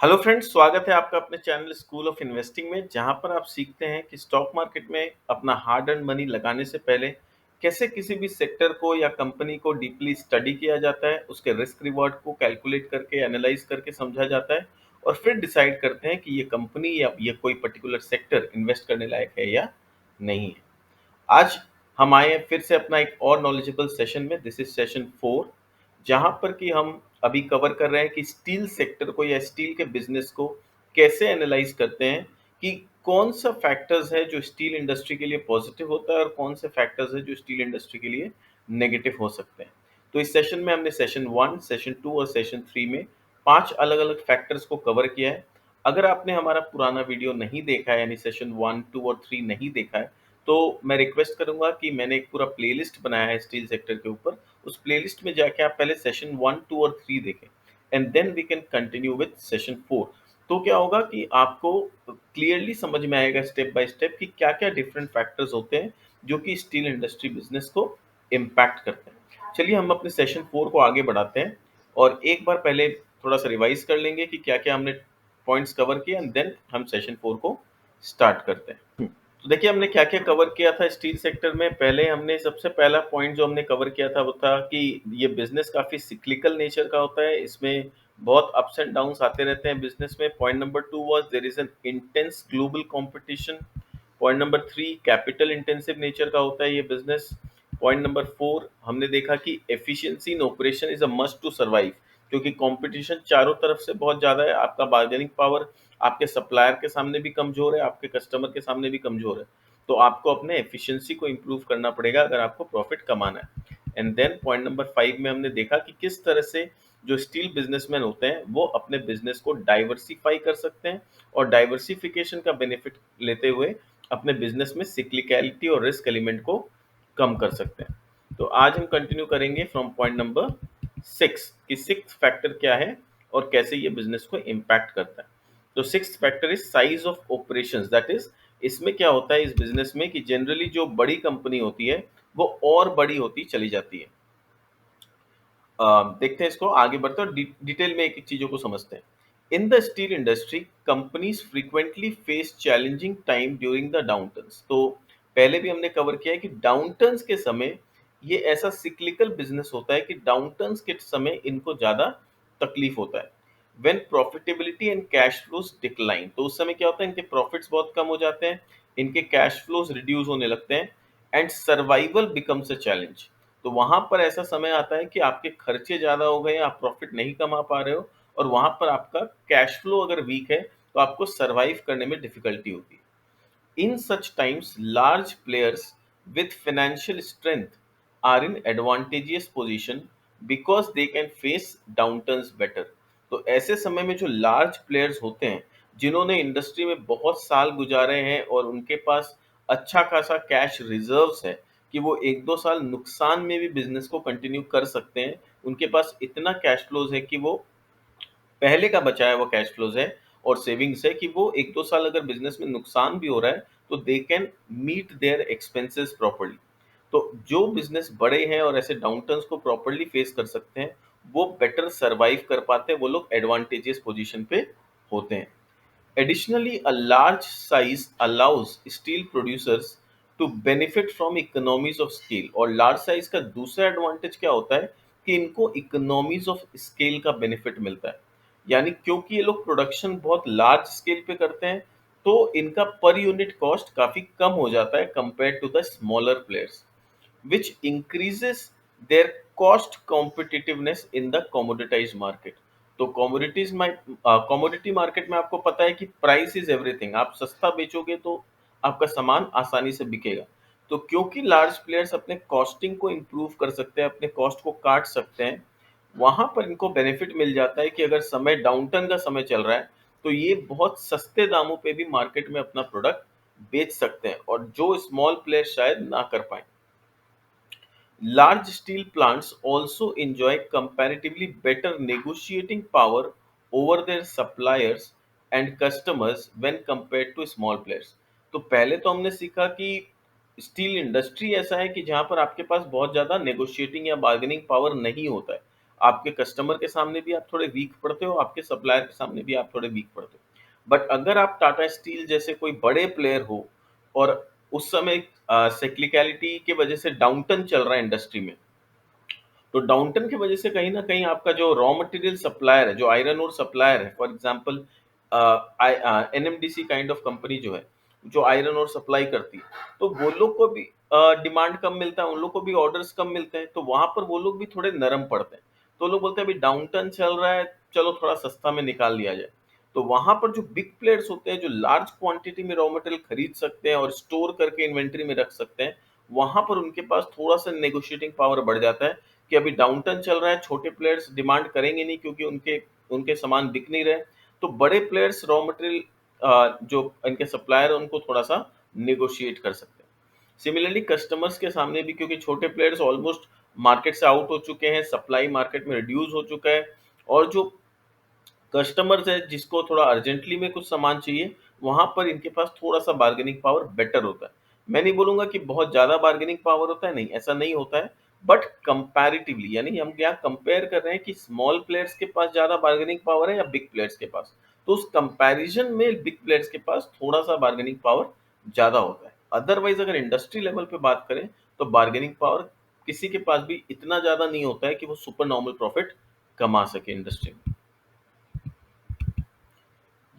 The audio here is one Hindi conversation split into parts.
हेलो फ्रेंड्स, स्वागत है आपका अपने चैनल स्कूल ऑफ इन्वेस्टिंग में, जहां पर आप सीखते हैं कि स्टॉक मार्केट में अपना हार्ड अर्न मनी लगाने से पहले कैसे किसी भी सेक्टर को या कंपनी को डीपली स्टडी किया जाता है, उसके रिस्क रिवॉर्ड को कैलकुलेट करके एनालाइज करके समझा जाता है और फिर डिसाइड करते हैं कि ये कंपनी या ये कोई पर्टिकुलर सेक्टर इन्वेस्ट करने लायक है या नहीं है। आज हम आए हैं फिर से अपना एक और नॉलेजेबल सेशन में। दिस इज सेशन 4, जहां पर कि हम अभी कवर कर रहे हैं कि स्टील सेक्टर को या स्टील के बिजनेस को कैसे एनालाइज करते हैं कि कौन सा फैक्टर्स है जो स्टील इंडस्ट्री के लिए पॉजिटिव होता है और कौन से फैक्टर्स है जो स्टील इंडस्ट्री के लिए नेगेटिव हो सकते हैं। तो इस सेशन में हमने सेशन 1, सेशन 2 और सेशन 3 में 5 अलग-अलग फैक्टर्स को कवर किया है। अगर आपने हमारा पुराना वीडियो नहीं देखा है, यानी सेशन 1, 2 और 3 नहीं देखा है, तो मैं रिक्वेस्ट करूँगा कि मैंने एक पूरा प्लेलिस्ट बनाया है स्टील सेक्टर के ऊपर। उस प्लेलिस्ट में जाके आप पहले सेशन 1, 2 और 3 देखें and then we can continue with session 4। तो क्या होगा कि आपको क्लियरली समझ में आएगा स्टेप बाय स्टेप कि क्या-क्या डिफरेंट फैक्टर्स होते हैं जो कि स्टील इंडस्ट्री बिज़नेस को इम्पैक्ट करते हैं। चलिए हम अपने सेशन 4 को आगे बढ़ाते हैं और एक बार पहले थोड़ा-सा रिवाइज़ कर लेंगे कि क्या-क्या हमने पॉइंट्स कवर किए एंड देन हम सेशन 4 को स्टार्ट करते हैं। तो देखिए हमने क्या-क्या कवर किया था स्टील सेक्टर में। पहले हमने सबसे पहला पॉइंट जो हमने कवर किया था वो था कि ये बिज़नेस काफ़ी सिक्लिकल नेचर का होता है। इसमें बहुत अप्स एंड डाउन्स आते रहते हैं बिज़नेस में। Point number 2 was there is an intense global competition. Point number 3, capital intensive nature का होता है ये बिज़नेस। पॉइंट नंबर 4, हमने देखा कि efficiency in operation is a must to survive, क्योंकि कॉम्पिटिशन चारों तरफ से बहुत ज़्यादा है। आपका बार्गेनिंग पावर आपके सप्लायर के सामने भी कमज़ोर है, आपके कस्टमर के सामने भी कमज़ोर है। तो आपको अपने एफिशिएंसी को इम्प्रूव करना पड़ेगा अगर आपको प्रॉफिट कमाना है। एंड देन पॉइंट नंबर 5 में हमने देखा कि किस तरह से जो स्टील बिजनेसमैन होते हैं वो अपने बिजनेस को डाइवर्सिफाई कर सकते हैं और डाइवर्सिफिकेशन का बेनिफिट लेते हुए अपने बिजनेस में सिक्लिकलिटी और रिस्क एलिमेंट को कम कर सकते हैं। तो आज हम कंटिन्यू करेंगे फ्रॉम पॉइंट नंबर 6 कि सिक्स्थ फैक्टर क्या है और कैसे ये बिजनेस को इम्पैक्ट करता है। तो sixth factor is size of operations, that is इसमें क्या होता है इस बिजनेस में कि जनरली जो बड़ी कंपनी होती है वो और बड़ी होती चली जाती है। देखते हैं इसको आगे बढ़ते हैं और डिटेल में एक एक चीजों को समझते हैं। In the steel industry companies frequently face challenging time during the downturns. तो पहले भी हमने कवर किया है कि डाउनटर्न्स के समय ये ऐसा सिक्लिकल बिजनेस होता है कि डाउनटर्न्स के समय इनको ज्यादा तकलीफ होता है। When profitability and cash flows decline, तो उस समय क्या होता है इनके प्रॉफिट्स बहुत कम हो जाते हैं, इनके कैश फ्लोज रिड्यूस होने लगते हैं and survival becomes a challenge. तो वहां पर ऐसा समय आता है कि आपके खर्चे ज्यादा हो गए, आप प्रॉफिट नहीं कमा पा रहे हो और वहां पर आपका कैश फ्लो अगर वीक है तो आपको सरवाइव करने में डिफिकल्टी होती है। In such times, large players with financial strength are in advantageous position because they can face downturns better. तो ऐसे समय में जो लार्ज प्लेयर्स होते हैं जिन्होंने इंडस्ट्री में बहुत साल गुजारे हैं और उनके पास अच्छा खासा कैश रिजर्व्स है कि वो एक दो साल नुकसान में भी बिजनेस को कंटिन्यू कर सकते हैं, उनके पास इतना कैश फ्लोज है कि वो पहले का बचाया हुआ कैश फ्लोज है और सेविंग्स है कि वो एक दो साल अगर बिजनेस में नुकसान भी हो रहा है तो they can meet their expenses properly. तो जो बिजनेस बड़े हैं और ऐसे डाउनटर्न्स को प्रॉपर्ली फेस कर सकते हैं वो बेटर सरवाइव कर पाते हैं, वो लोग एडवांटेजियस पोजीशन पे होते हैं। Additionally, a large size allows steel producers to benefit from economies of scale। और large size का दूसरा एडवांटेज क्या होता है कि इनको इकोनॉमीज ऑफ स्केल का बेनिफिट मिलता है। यानी क्योंकि ये लोग प्रोडक्शन बहुत लार्ज स्केल पे करते हैं तो इनका पर यूनिट कॉस्ट काफी कम हो जाता है compare to the smaller players, which increases their cost competitiveness in the commoditized market। तो कमोडिटी मार्केट में आपको पता है कि प्राइस इज एवरीथिंग। आप सस्ता बेचोगे तो आपका सामान आसानी से बिकेगा। तो क्योंकि लार्ज प्लेयर्स अपने कॉस्टिंग को इम्प्रूव कर सकते हैं, अपने कॉस्ट को काट सकते हैं, वहां पर इनको बेनिफिट मिल जाता है कि अगर समय डाउनटर्न का समय चल रहा है तो ये बहुत सस्ते दामों पे भी मार्केट में अपना प्रोडक्ट बेच सकते हैं और जो स्मॉल प्लेयर शायद ना कर पाए। Large steel plants also enjoy comparatively better negotiating power over their suppliers and customers when compared to small players। तो पहले तो हमने सीखा कि स्टील इंडस्ट्री ऐसा है कि जहां पर आपके पास बहुत ज्यादा नेगोशिएटिंग या बार्गेनिंग पावर नहीं होता है। आपके कस्टमर के सामने भी आप थोड़े वीक पड़ते हो, आपके सप्लायर के सामने भी आप थोड़े वीक पड़ते हो। बट अगर आप टाटा स्टील जैसे कोई बड़े प्लेयर हो और उस समय साइक्लिकैलिटी की वजह से डाउनटर्न चल रहा है इंडस्ट्री में, तो डाउनटर्न की वजह से कहीं न कहीं आपका जो रॉ मटेरियल सप्लायर है, जो आयरन ओर सप्लायर है, for example NMDC kind of company जो है, जो आयरन ओर सप्लाई करती है, तो वो लोग को भी डिमांड कम मिलता है, उन लोग को भी ऑर्डर्स कम मिलते हैं, तो वहाँ पर वो लोग भी थोड़े नरम पड़ते हैं। तो लोग बोलते हैं अभी डाउनटर्न चल रहा है, चलो थोड़ा सस्ता में निकाल लिया जाए। तो वहाँ पर जो बिग प्लेयर्स होते हैं, जो लार्ज क्वांटिटी में रॉ मटेरियल खरीद सकते हैं और स्टोर करके इन्वेंटरी में रख सकते हैं, वहाँ पर उनके पास थोड़ा-सा नेगोशिएटिंग पावर बढ़ जाता है कि अभी डाउनटर्न चल रहा है, छोटे प्लेयर्स डिमांड करेंगे नहीं क्योंकि उनके उनके सामान बिक नहीं रहे। तो बड़े प्लेयर्स रॉ मटेरियल जो इनके सप्लायर हैं उनको थोड़ा-सा नेगोशिएट कर सकते हैं। सिमिलरली कस्टमर्स के सामने भी क्योंकि छोटे प्लेयर्स ऑलमोस्ट मार्केट से आउट हो चुके हैं, सप्लाई मार्केट में रिड्यूस हो चुका है और जो कस्टमर्स है जिसको थोड़ा अर्जेंटली में कुछ सामान चाहिए, वहाँ पर इनके पास थोड़ा-सा बार्गेनिंग पावर बेटर होता है। मैं नहीं बोलूँगा कि बहुत ज़्यादा बार्गेनिंग पावर होता है, नहीं, ऐसा नहीं होता है, बट कंपैरेटिवली यानी हम यहाँ कंपेयर कर रहे हैं कि स्मॉल प्लेयर्स के पास ज़्यादा बार्गेनिंग पावर है या बिग प्लेयर्स के पास। तो उस कंपैरिज़न में बिग प्लेयर्स के पास थोड़ा-सा बार्गेनिंग पावर ज़्यादा होता है। अदरवाइज़ अगर इंडस्ट्री लेवल पे बात करें, तो बार्गेनिंग पावर किसी के पास भी इतना ज़्यादा नहीं होता है कि वो सुपर नॉर्मल प्रॉफिट कमा सके इंडस्ट्री में।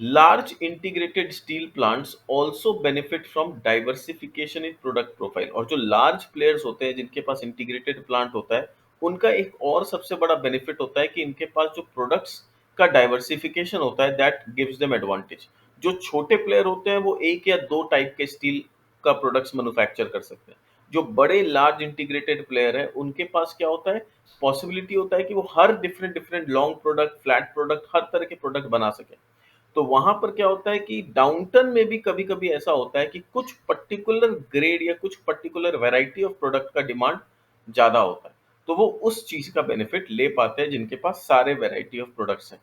Large integrated steel plants also benefit from diversification in product profile और जो large players होते हैं जिनके पास integrated plant होता है उनका एक और सबसे बड़ा benefit होता है कि इनके पास जो products का diversification होता है that gives them advantage। जो छोटे player होते हैं वो एक या दो टाइप के steel का products manufacture कर सकते हैं। जो बड़े large integrated player है उनके पास क्या होता है possibility होता है कि वो हर different different long product, flat product हर तरह के product बना सकें। तो वहाँ पर क्या होता है कि डाउनटर्न में भी कभी-कभी ऐसा होता है कि कुछ पर्टिकुलर ग्रेड या कुछ पर्टिकुलर वैरायटी ऑफ प्रोडक्ट का डिमांड ज़्यादा होता है। तो वो उस चीज़ का बेनिफिट ले पाते हैं जिनके पास सारे वैरायटी ऑफ प्रोडक्ट्स हैं।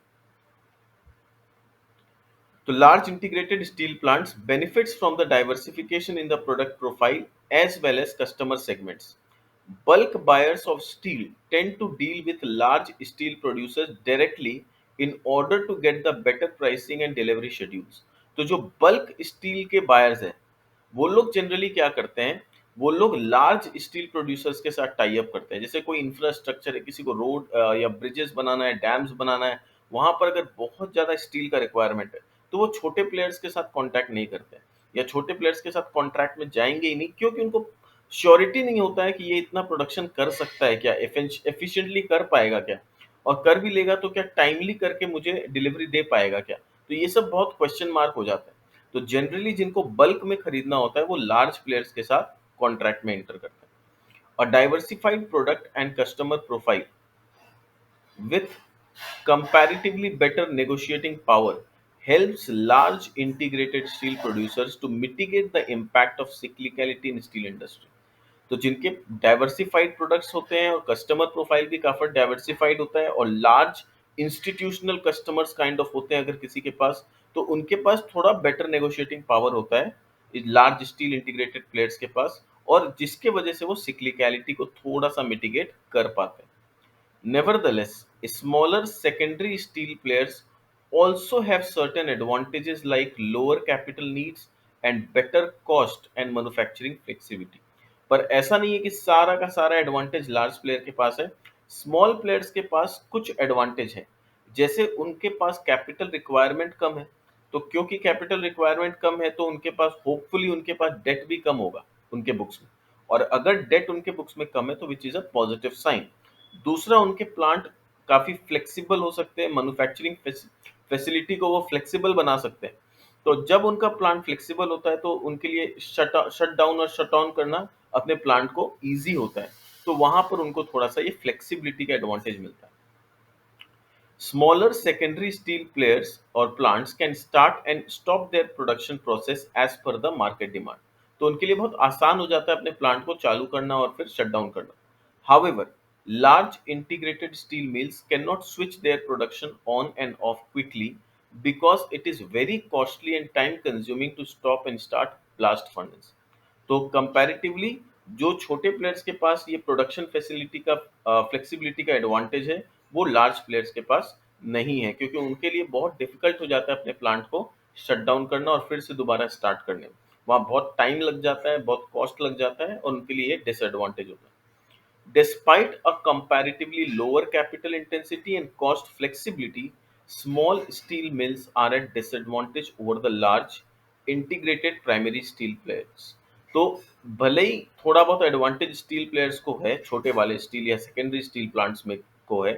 तो large integrated steel plants benefits from the diversification in the product profile as well as customer segments. Bulk buyers of steel tend to deal with large steel producers directly in order to get the better pricing and delivery schedules. तो जो बल्क स्टील के बायर्स हैं वो लोग जनरली क्या करते हैं, वो लोग लार्ज स्टील प्रोड्यूसर्स के साथ टाई अप करते हैं। जैसे कोई इंफ्रास्ट्रक्चर है, किसी को रोड या ब्रिजेस बनाना है, डैम्स बनाना है, वहाँ पर अगर बहुत ज़्यादा स्टील का रिक्वायरमेंट है, तो वो छोटे प्लेयर्स के साथ कॉन्टैक्ट नहीं करते हैं या छोटे प्लेयर्स के साथ कॉन्ट्रैक्ट में जाएँगे ही नहीं क्योंकि उनको श्योरिटी नहीं होता है कि ये इतना प्रोडक्शन कर सकता है क्या, एफिशिएंटली कर पाएगा क्या? और कर भी लेगा तो क्या टाइमली करके मुझे डिलीवरी दे पाएगा क्या? तो ये सब बहुत क्वेश्चन मार्क हो जाता है। तो जनरली जिनको बल्क में खरीदना होता है वो लार्ज प्लेयर्स के साथ कॉन्ट्रैक्ट में एंटर करते हैं। अ diversified product and customer profile with comparatively better negotiating power helps large integrated steel producers to mitigate the impact of cyclicality in steel industry। तो जिनके डाइवर्सिफाइड प्रोडक्ट्स होते हैं और कस्टमर प्रोफाइल भी काफी डाइवर्सिफाइड होता है और large institutional customers kind of होते हैं अगर किसी के पास, तो उनके पास थोड़ा बेटर नेगोशिएटिंग पावर होता है लार्ज स्टील इंटीग्रेटेड प्लेयर्स के पास और जिसके वजह से वो सिक्लिकलिटी को थोड़ा सा मिटिगेट कर पाते हैं। Nevertheless, smaller secondary steel players also have certain advantages like lower capital needs and better cost and manufacturing flexibility। पर ऐसा नहीं है कि सारा का सारा एडवांटेज लार्ज प्लेयर के पास है। स्मॉल प्लेयर्स के पास कुछ एडवांटेज है। जैसे उनके पास कैपिटल रिक्वायरमेंट कम है, तो क्योंकि कैपिटल रिक्वायरमेंट कम है तो उनके पास होपफुली उनके पास डेट भी कम होगा उनके बुक्स में। और अगर डेट उनके बुक्स में कम है तो which is a positive sign. दूसरा उनके प्लांट काफ़ी फ्लेक्सिबल हो सकते हैं, मैन्युफैक्चरिंग फैसिलिटी को वो फ्लेक्सिबल बना सकते हैं। तो जब उनका प्लांट फ्लेक्सिबल होता है तो उनके लिए शट डाउन और शट ऑन करना अपने प्लांट को ईज़ी होता है। तो वहाँ पर उनको थोड़ा-सा ये फ्लेक्सिबिलिटी का एडवांटेज मिलता है। Smaller secondary steel players or plants can start and stop their production process as per the market demand। तो उनके लिए बहुत आसान हो जाता है अपने प्लांट को चालू करना और फिर शट डाउन करना। However, large integrated steel mills cannot switch their production on and off quickly because it is very costly and time consuming to stop and start blast furnace। तो कंपैरेटिवली जो छोटे प्लेयर्स के पास ये प्रोडक्शन फैसिलिटी का फ्लेक्सिबिलिटी का एडवांटेज है, वो लार्ज प्लेयर्स के पास नहीं है, क्योंकि उनके लिए बहुत डिफिकल्ट हो जाता है अपने प्लांट को शट डाउन करना और फिर से दोबारा स्टार्ट करने में। वहाँ बहुत टाइम लग जाता है, बहुत कॉस्ट लग जाता है, और उनके लिए डिसएडवांटेज होता है। Despite a comparatively lower capital intensity and cost flexibility, small steel mills are at disadvantage over the large integrated primary steel players. तो भले ही थोड़ा बहुत एडवांटेज स्टील प्लेयर्स को है, छोटे वाले स्टील या सेकेंडरी स्टील प्लांट्स में को है,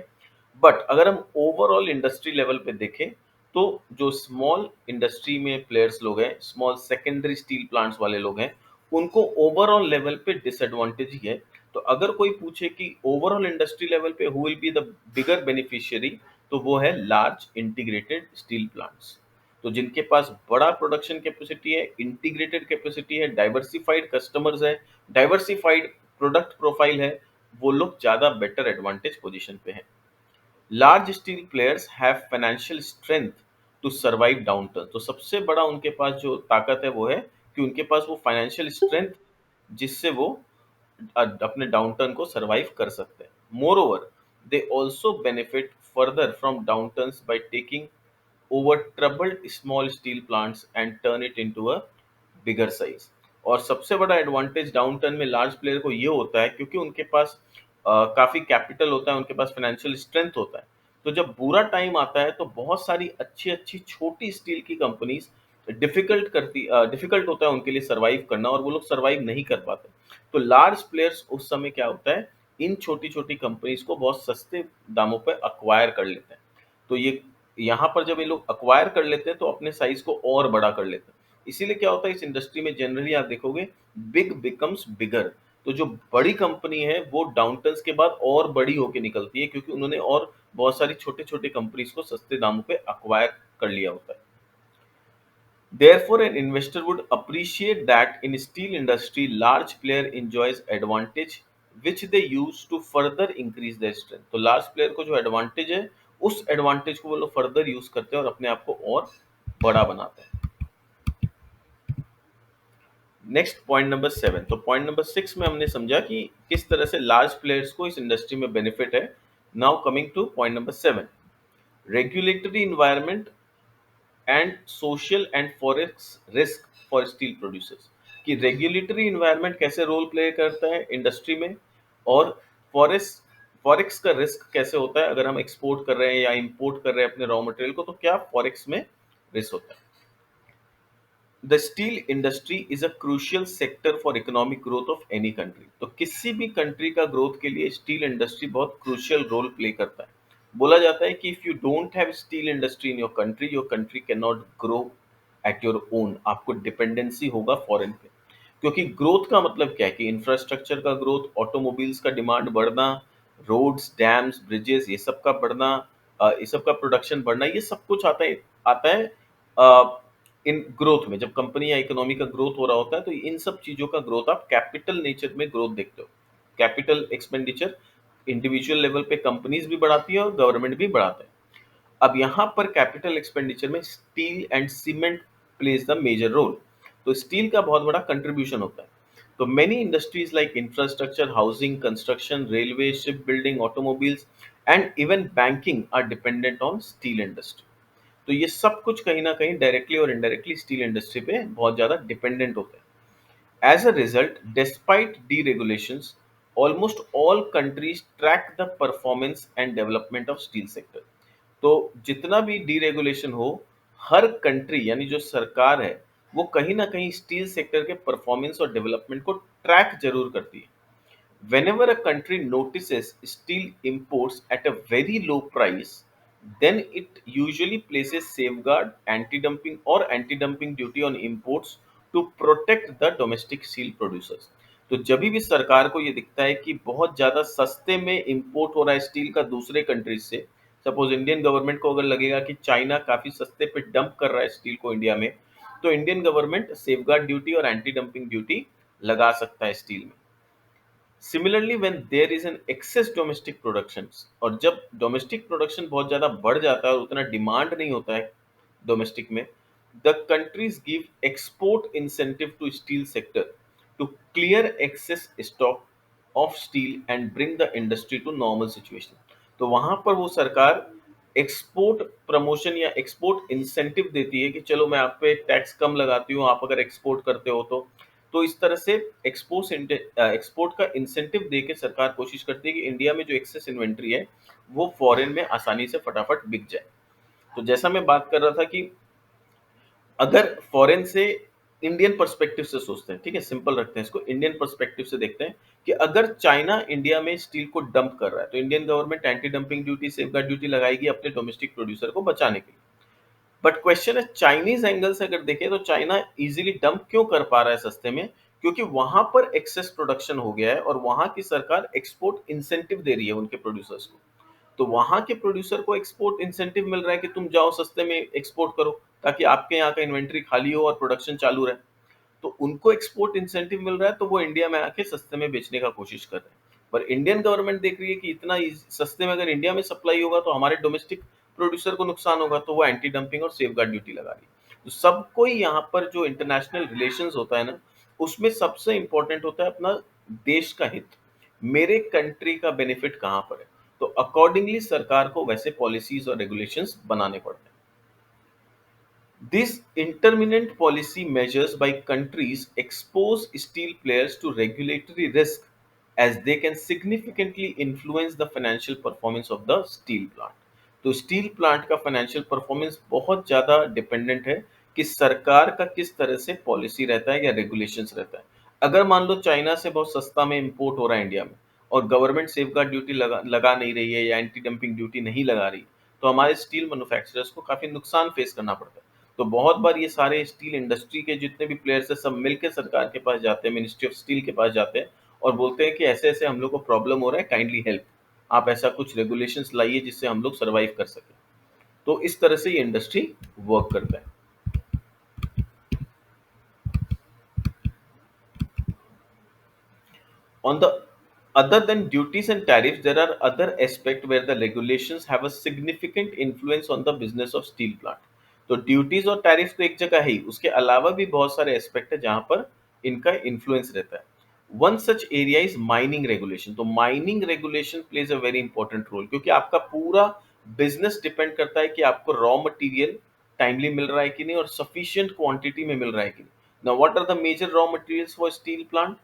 बट अगर हम ओवरऑल इंडस्ट्री लेवल पे देखें तो जो स्मॉल इंडस्ट्री में प्लेयर्स लोग हैं, स्मॉल सेकेंडरी स्टील प्लांट्स वाले लोग हैं, उनको ओवरऑल लेवल पे डिसएडवांटेज ही है। तो अगर कोई पूछे कि ओवरऑल इंडस्ट्री लेवल पे who will be the bigger beneficiary, तो वो है लार्ज इंटीग्रेटेड स्टील प्लांट्स। तो जिनके पास बड़ा प्रोडक्शन कैपेसिटी है, इंटीग्रेटेड कैपेसिटी है, डाइवर्सिफाइड कस्टमर्स है, डाइवर्सिफाइड प्रोडक्ट प्रोफाइल है, वो लोग ज्यादा बेटर एडवांटेज पोजीशन पे हैं। Large steel players have financial strength to survive downturn. तो सबसे बड़ा उनके पास जो ताकत है वो है कि उनके पास वो फाइनेंशियल स्ट्रेंथ जिससे वो अपने डाउनटर्न को सर्वाइव कर सकते हैं। मोर they also benefit further from downturns by taking over troubled small steel plants and turn it into a bigger size। और सबसे बड़ा एडवांटेज डाउन टर्न में लार्ज प्लेयर को ये होता है, क्योंकि उनके पास काफी कैपिटल होता है, उनके पास फाइनेंशियल स्ट्रेंथ होता है। तो जब बुरा टाइम आता है तो बहुत सारी अच्छी अच्छी छोटी स्टील की कंपनीज डिफिकल्ट होता है उनके लिए सर्वाइव करना, और वो लोग सर्वाइव नहीं कर पाते। तो लार्ज प्लेयर्स उस समय क्या होता है, इन छोटी छोटी कंपनीज को बहुत सस्ते दामों पर अक्वायर कर लेते हैं। तो ये यहाँ पर जब ये लोग अक्वायर कर लेते हैं तो अपने साइज को और बड़ा कर लेते हैं। इसीलिए क्या होता है इस इंडस्ट्री में जनरली आप देखोगे बिग बिकम्स बिगर। तो जो बड़ी कंपनी है वो डाउनटर्न्स के बाद और बड़ी होके निकलती है, क्योंकि उन्होंने और बहुत सारी छोटे छोटे कंपनीज को सस्ते दामों पे अक्वायर कर लिया होता है। Therefore, an investor would appreciate that in steel industry, large player enjoys advantage which they use to further increase their strength। तो लार्ज प्लेयर को जो एडवांटेज है, उस एडवांटेज को वो लोग फर्दर यूज करते हैं और अपने आप को और बड़ा बनाते हैं। Next point number 7। तो पॉइंट नंबर 6 में हमने समझा कि किस तरह से लार्ज प्लेयर्स को इस इंडस्ट्री में बेनिफिट है। Now coming two point number 7, regulatory environment and social and forex risk for steel producers. कि रेगुलेटरी इन्वायरमेंट कैसे रोल प्ले करता है इंडस्ट्री में, और फॉरेस्ट फॉरेक्स का रिस्क कैसे होता है अगर हम एक्सपोर्ट कर रहे हैं या इंपोर्ट कर रहे हैं अपने रॉ मटेरियल को, तो क्या फॉरेक्स में रिस्क होता है। The steel industry is a crucial sector for economic growth of any country. तो किसी भी कंट्री का ग्रोथ के लिए स्टील इंडस्ट्री बहुत क्रूशियल रोल प्ले करता है। बोला जाता है कि if you don't have steel industry in your country can not grow at your own. आपको डिपेंडेंसी होगा फॉरेन पे, क्योंकि ग्रोथ का मतलब क्या है कि इंफ्रास्ट्रक्चर का ग्रोथ, ऑटोमोबाइल्स का डिमांड बढ़ना, रोड्स, डैम्स, ब्रिजेस, ये सब का बढ़ना, ये सब का प्रोडक्शन बढ़ना, ये सब कुछ आता है इन ग्रोथ में। जब कंपनी या इकोनॉमी का ग्रोथ हो रहा होता है तो इन सब चीजों का ग्रोथ आप कैपिटल नेचर में ग्रोथ देखते हो। कैपिटल एक्सपेंडिचर इंडिविजुअल लेवल पे कंपनीज भी बढ़ाती है और गवर्नमेंट भी बढ़ाता है। अब यहाँ पर कैपिटल एक्सपेंडिचर में steel and cement plays the major role. तो स्टील का बहुत बड़ा कंट्रीब्यूशन होता है। तो many industries like infrastructure, housing, construction, railway, ship building, automobiles and even banking are dependent on steel industry. तो ये सब कुछ कहीं ना कहीं डायरेक्टली और इनडायरेक्टली स्टील इंडस्ट्री पे बहुत ज्यादा डिपेंडेंट होते हैं। As a result, despite deregulations, almost all countries track the performance and development of steel sector. तो जितना भी डीरेगुलेशन हो, हर कंट्री यानी जो सरकार है वो कहीं ना कहीं स्टील सेक्टर के परफॉर्मेंस और डेवलपमेंट को ट्रैक जरूर करती है। Whenever a country notices steel imports at a very low price, then it usually places safeguard, anti-dumping duty on imports to protect the domestic steel producers। तो जब भी सरकार को ये दिखता है कि बहुत ज्यादा सस्ते में इंपोर्ट हो रहा है स्टील का दूसरे कंट्रीज से, सपोज इंडियन गवर्नमेंट को अगर लगेगा कि चाइना काफी सस्ते पे डंप कर रहा है स्टील को इंडिया में, तो इंडियन गवर्नमेंट सेफगार्ड ड्यूटी और एंटी डंपिंग ड्यूटी लगा सकता है स्टील में। Similarly when there is an excess domestic production, और जब डोमेस्टिक प्रोडक्शन बहुत ज्यादा बढ़ जाता है और उतना डिमांड नहीं होता है डोमेस्टिक में, the countries give export incentive to steel sector to clear excess stock of steel and bring the industry to normal situation. तो वहाँ पर वो सरकार एक्सपोर्ट प्रमोशन या एक्सपोर्ट इंसेंटिव देती है कि चलो मैं आप पे टैक्स कम लगाती हूँ, आप अगर एक्सपोर्ट करते हो तो। तो इस तरह से एक्सपोर्ट का इंसेंटिव देके सरकार कोशिश करती है कि इंडिया में जो एक्सेस इन्वेंट्री है, वो फॉरेन में आसानी से फटाफट बिक जाए। तो जैसा मैं बात कर रहा था कि अगर फॉरेन से इंडियन पर्सपेक्टिव से सोचते हैं, ठीक है? सिंपल रखते हैं इसको, इंडियन पर्सपेक्टिव से देखते हैं कि अगर चाइना इंडिया में स्टील को डंप कर रहा है, तो Indian government anti dumping duty, safeguard duty लगाएगी अपने डोमेस्टिक प्रोड्यूसर को बचाने के लिए। बट क्वेश्चन है चाइनीज एंगल से अगर देखें तो चाइना इजीली डंप क्यों कर पा रहा है सस्ते में? क्योंकि वहां पर एक्सेस प्रोडक्शन हो गया है और वहां की सरकार एक्सपोर्ट इंसेंटिव दे रही है उनके प्रोड्यूसर्स को। तो वहां के प्रोड्यूसर को एक्सपोर्ट इंसेंटिव मिल रहा है कि तुम जाओ सस्ते में एक्सपोर्ट करो, ताकि आपके यहाँ का इन्वेंट्री खाली हो और प्रोडक्शन चालू रहे। तो उनको एक्सपोर्ट इंसेंटिव मिल रहा है, तो वो इंडिया में आके सस्ते में बेचने का कोशिश कर रहे हैं। पर इंडियन गवर्नमेंट देख रही है कि इतना सस्ते में अगर इंडिया में सप्लाई होगा तो हमारे डोमेस्टिक प्रोड्यूसर को नुकसान होगा, तो वो एंटी डंपिंग और सेफगार्ड ड्यूटी लगा रही है। तो सबको यहाँ पर जो इंटरनेशनल रिलेशंस होता है ना, उसमें सबसे इंपॉर्टेंट होता है अपना देश का हित। मेरे कंट्री का बेनिफिट कहाँ पर है? तो अकॉर्डिंगली सरकार को वैसे पॉलिसीज और रेगुलेशंस बनाने पड़ते हैं। These intermittent policy measures by countries expose steel players to regulatory risk as they can significantly influence the financial performance of the steel plant. तो स्टील प्लांट का फाइनेंशियल परफॉर्मेंस बहुत ज़्यादा डिपेंडेंट है कि सरकार का किस तरह से पॉलिसी रहता है या रेगुलेशंस रहता है। अगर मान लो चाइना से बहुत सस्ता में इंपोर्ट हो रहा है इंडिया में और गवर्नमेंट सेफगार्ड ड्यूटी लगा नहीं रही है या एंटी डंपिंग ड्यूटी नहीं लगा रही, तो हमारे स्टील मैन्युफैक्चरर्स को काफ़ी नुकसान फेस करना पड़ता है। तो बहुत बार ये सारे स्टील इंडस्ट्री के जितने भी प्लेयर्स हैं सब मिलकर सरकार के पास जाते हैं, मिनिस्ट्री ऑफ स्टील के पास जाते हैं और बोलते हैं कि ऐसे-ऐसे हम लोग को प्रॉब्लम हो रहा है, काइंडली हेल्प। आप ऐसा कुछ रेगुलेशंस लाइए जिससे हम लोग सर्वाइव कर सकें। तो इस तरह से ये इंडस्ट्री वर्क करता है। On the other than duties and tariffs, there are other aspects where the regulations have a significant influence on the business of steel plant. तो ड्यूटीज और टैरिफ तो एक जगह है ही, उसके अलावा भी बहुत सारे एस्पेक्ट है जहां पर इनका इन्फ्लुएंस रहता है। One such area is mining regulation. तो mining regulation plays a very important role, क्योंकि आपका पूरा बिजनेस डिपेंड करता है कि आपको रॉ मटेरियल टाइमली मिल रहा है कि नहीं और सफिशिएंट क्वांटिटी में मिल रहा है कि नहीं। Now what are the major raw materials for steel plant?